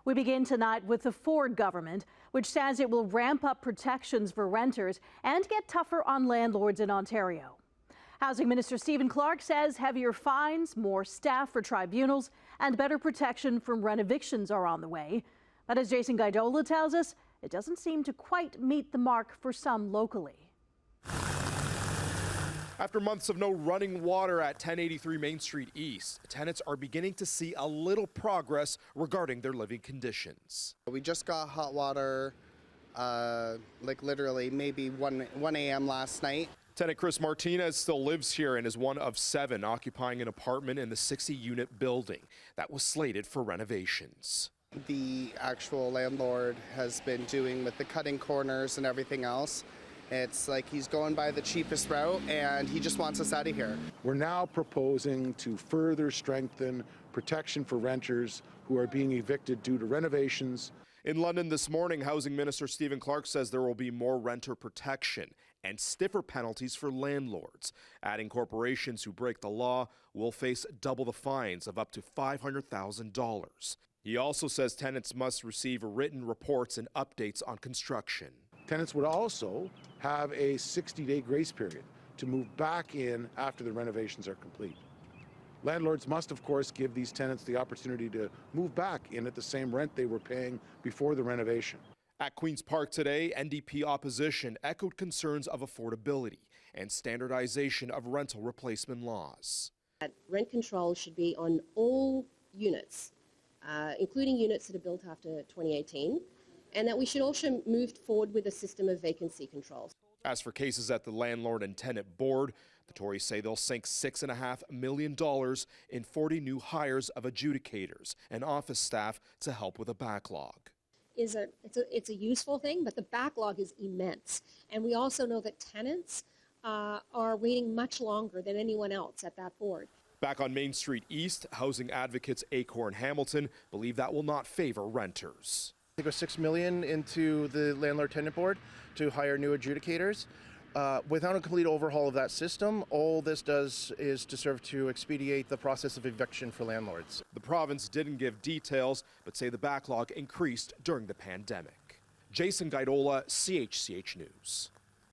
We begin tonight with the Ford government, which says it will ramp up protections for renters and get tougher on landlords in Ontario. Housing Minister Stephen Clark says heavier fines, more staff for tribunals, and better protection from renovictions are on the way. But as Jason Guidola tells us, it doesn't seem to quite meet the mark for some locally. After months of no running water at 1083 Main Street East, tenants are beginning to see a little progress regarding their living conditions. We just got hot water, like literally maybe 1 a.m. last night. Tenant Chris MARTINEZ still lives here and is one of 7 occupying an apartment in the 60-unit building that was slated for renovations. The actual landlord has been doing with the cutting corners and everything else. It's like he's going by the cheapest route and he just wants us out of here. We're now proposing to further strengthen protection for renters who are being evicted due to renovations. In London this morning, Housing Minister Stephen Clark says there will be more renter protection and stiffer penalties for landlords, adding corporations who break the law will face double the fines of up to $500,000. He also says tenants must receive written reports and updates on construction. Tenants would also have a 60-day grace period to move back in after the renovations are complete. Landlords must, of course, give these tenants the opportunity to move back in at the same rent they were paying before the renovation. At Queen's Park today, NDP opposition echoed concerns of affordability and standardization of rental replacement laws. Rent control should be on all units, including units that are built after 2018. And that we should also move forward with a system of vacancy controls. As for cases at the Landlord and Tenant Board, the Tories say they'll sink $6.5 million in 40 new hires of adjudicators and office staff to help with a backlog. It's a useful thing, but the backlog is immense. And we also know that tenants are waiting much longer than anyone else at that board. Back on Main Street East, housing advocates ACORN Hamilton believe that will not favor renters. They go $6 million into the landlord-tenant board to hire new adjudicators. Without a complete overhaul of that system, all this does is to serve to expedite the process of eviction for landlords. The province didn't give details, but say the backlog increased during the pandemic. Jason Guidola, CHCH News.